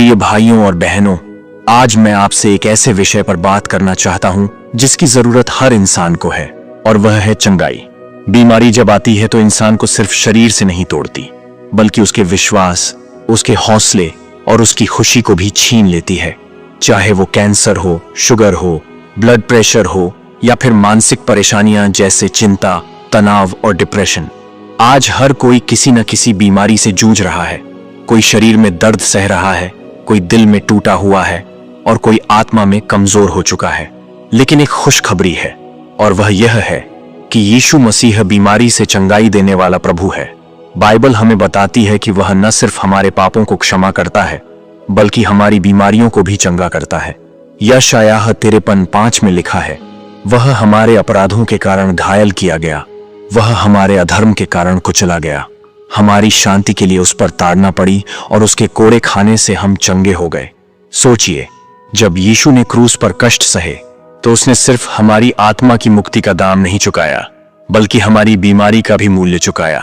प्रिय भाइयों और बहनों, आज मैं आपसे एक ऐसे विषय पर बात करना चाहता हूं जिसकी जरूरत हर इंसान को है, और वह है चंगाई। बीमारी जब आती है तो इंसान को सिर्फ शरीर से नहीं तोड़ती, बल्कि उसके विश्वास, उसके हौसले और उसकी खुशी को भी छीन लेती है। चाहे वो कैंसर हो, शुगर हो, ब्लड प्रेशर हो या फिर मानसिक परेशानियां जैसे चिंता, तनाव और डिप्रेशन। आज हर कोई किसी न किसी बीमारी से जूझ रहा है। कोई शरीर में दर्द सह रहा है, कोई दिल में टूटा हुआ है और कोई आत्मा में कमजोर हो चुका है। लेकिन एक खुशखबरी है, और वह यह है कि यीशु मसीह बीमारी से चंगाई देने वाला प्रभु है। बाइबल हमें बताती है कि वह न सिर्फ हमारे पापों को क्षमा करता है, बल्कि हमारी बीमारियों को भी चंगा करता है। यशायाह 53:5 में लिखा है, वह हमारे अपराधों के कारण घायल किया गया, वह हमारे अधर्म के कारण कुचला गया। हमारी शांति के लिए उस पर ताड़ना पड़ी और उसके कोड़े खाने से हम चंगे हो गए। सोचिए, जब यीशु ने क्रूस पर कष्ट सहे तो उसने सिर्फ हमारी आत्मा की मुक्ति का दाम नहीं चुकाया, बल्कि हमारी बीमारी का भी मूल्य चुकाया।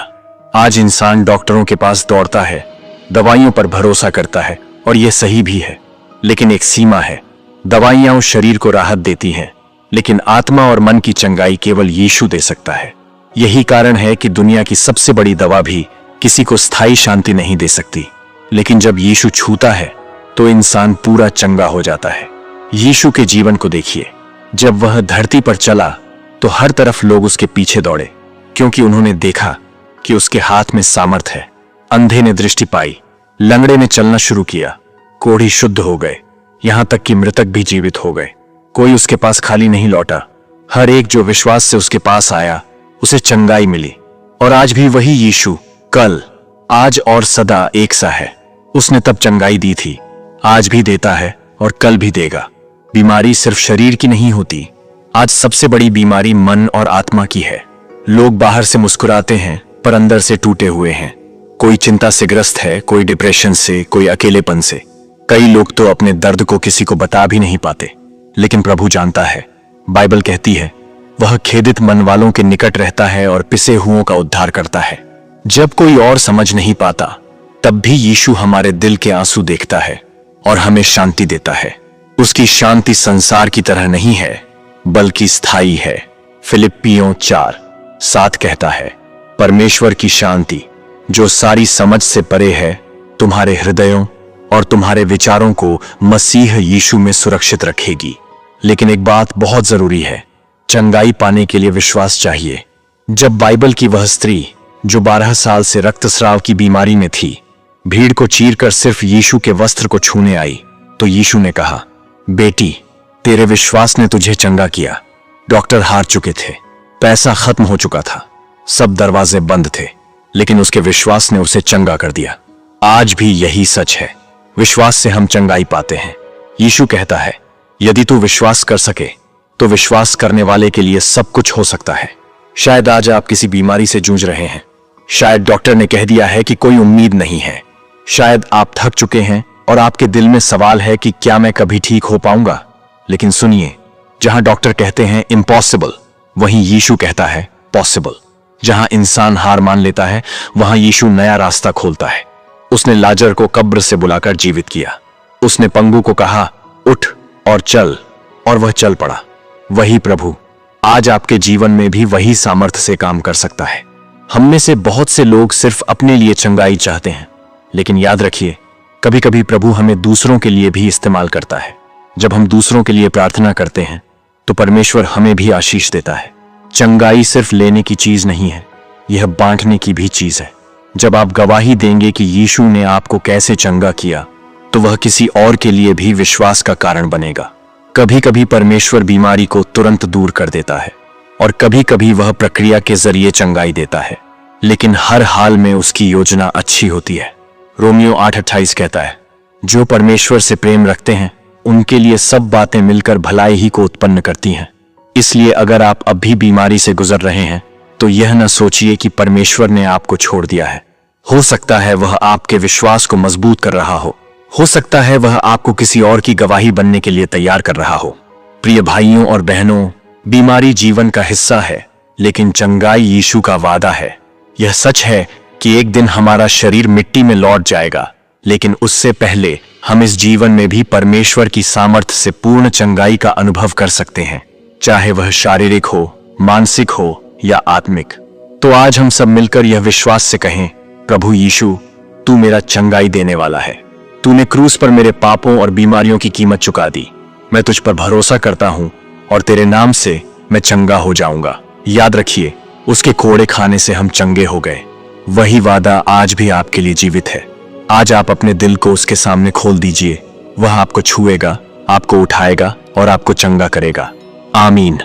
आज इंसान डॉक्टरों के पास दौड़ता है, दवाइयों पर भरोसा करता है, और यह सही भी है। लेकिन एक सीमा है। दवाइयां उस शरीर को राहत देती हैं, लेकिन आत्मा और मन की चंगाई केवल यीशु दे सकता है। यही कारण है कि दुनिया की सबसे बड़ी दवा भी किसी को स्थायी शांति नहीं दे सकती, लेकिन जब यीशु छूता है तो इंसान पूरा चंगा हो जाता है। यीशु के जीवन को देखिए। जब वह धरती पर चला तो हर तरफ लोग उसके पीछे दौड़े, क्योंकि उन्होंने देखा कि उसके हाथ में सामर्थ है। अंधे ने दृष्टि पाई, लंगड़े ने चलना शुरू किया, कोढ़ी शुद्ध हो गए, यहां तक कि मृतक भी जीवित हो गए। कोई उसके पास खाली नहीं लौटा। हर एक जो विश्वास से उसके पास आया, उसे चंगाई मिली। और आज भी वही यीशु कल, आज और सदा एक सा है। उसने तब चंगाई दी थी, आज भी देता है और कल भी देगा। बीमारी सिर्फ शरीर की नहीं होती। आज सबसे बड़ी बीमारी मन और आत्मा की है। लोग बाहर से मुस्कुराते हैं पर अंदर से टूटे हुए हैं। कोई चिंता से ग्रस्त है, कोई डिप्रेशन से, कोई अकेलेपन से। कई लोग तो अपने दर्द को किसी को बता भी नहीं पाते, लेकिन प्रभु जानता है। बाइबल कहती है, वह खेदित मन वालों के निकट रहता है और पिसे हुओं का उद्धार करता है। जब कोई और समझ नहीं पाता, तब भी यीशु हमारे दिल के आंसू देखता है और हमें शांति देता है। उसकी शांति संसार की तरह नहीं है, बल्कि स्थायी है। फिलिप्पियों 4:7 कहता है, परमेश्वर की शांति जो सारी समझ से परे है, तुम्हारे हृदयों और तुम्हारे विचारों को मसीह यीशु में सुरक्षित रखेगी। लेकिन एक बात बहुत जरूरी है, चंगाई पाने के लिए विश्वास चाहिए। जब बाइबल की वह स्त्री जो 12 साल से रक्तस्राव की बीमारी में थी, भीड़ को चीरकर सिर्फ यीशु के वस्त्र को छूने आई, तो यीशु ने कहा, बेटी, तेरे विश्वास ने तुझे चंगा किया। डॉक्टर हार चुके थे, पैसा खत्म हो चुका था, सब दरवाजे बंद थे, लेकिन उसके विश्वास ने उसे चंगा कर दिया। आज भी यही सच है। विश्वास से हम चंगाई पाते हैं। यीशु कहता है, यदि तू विश्वास कर सके तो विश्वास करने वाले के लिए सब कुछ हो सकता है। शायद आज आप किसी बीमारी से जूझ रहे हैं। शायद डॉक्टर ने कह दिया है कि कोई उम्मीद नहीं है। शायद आप थक चुके हैं और आपके दिल में सवाल है कि क्या मैं कभी ठीक हो पाऊंगा। लेकिन सुनिए, जहां डॉक्टर कहते हैं इम्पॉसिबल, वहीं यीशु कहता है पॉसिबल। जहां इंसान हार मान लेता है, वहां यीशु नया रास्ता खोलता है। उसने लाजर को कब्र से बुलाकर जीवित किया। उसने पंगु को कहा, उठ और चल, और वह चल पड़ा। वही प्रभु आज आपके जीवन में भी वही सामर्थ्य से काम कर सकता है। हम में से बहुत से लोग सिर्फ अपने लिए चंगाई चाहते हैं, लेकिन याद रखिए, कभी कभी प्रभु हमें दूसरों के लिए भी इस्तेमाल करता है। जब हम दूसरों के लिए प्रार्थना करते हैं तो परमेश्वर हमें भी आशीष देता है। चंगाई सिर्फ लेने की चीज नहीं है, यह बांटने की भी चीज है। जब आप गवाही देंगे कि यीशु ने आपको कैसे चंगा किया, तो वह किसी और के लिए भी विश्वास का कारण बनेगा। कभी कभी परमेश्वर बीमारी को तुरंत दूर कर देता है, और कभी कभी वह प्रक्रिया के जरिए चंगाई देता है, लेकिन हर हाल में उसकी योजना अच्छी होती है। रोमियो 8:28 कहता है, जो परमेश्वर से प्रेम रखते हैं उनके लिए सब बातें मिलकर भलाई ही को उत्पन्न करती हैं। इसलिए अगर आप अब भी बीमारी से गुजर रहे हैं तो यह न सोचिए कि परमेश्वर ने आपको छोड़ दिया है। हो सकता है वह आपके विश्वास को मजबूत कर रहा हो सकता है वह आपको किसी और की गवाही बनने के लिए तैयार कर रहा हो। प्रिय भाइयों और बहनों, बीमारी जीवन का हिस्सा है, लेकिन चंगाई यीशु का वादा है। यह सच है कि एक दिन हमारा शरीर मिट्टी में लौट जाएगा, लेकिन उससे पहले हम इस जीवन में भी परमेश्वर की सामर्थ्य से पूर्ण चंगाई का अनुभव कर सकते हैं, चाहे वह शारीरिक हो, मानसिक हो या आत्मिक। तो आज हम सब मिलकर यह विश्वास से कहें, प्रभु यीशु, तू मेरा चंगाई देने वाला है। तूने क्रूस पर मेरे पापों और बीमारियों की कीमत चुका दी। मैं तुझ पर भरोसा करता हूं और तेरे नाम से मैं चंगा हो जाऊंगा। याद रखिए, उसके कोड़े खाने से हम चंगे हो गए। वही वादा आज भी आपके लिए जीवित है। आज आप अपने दिल को उसके सामने खोल दीजिए। वह आपको छुएगा, आपको उठाएगा और आपको चंगा करेगा। आमीन।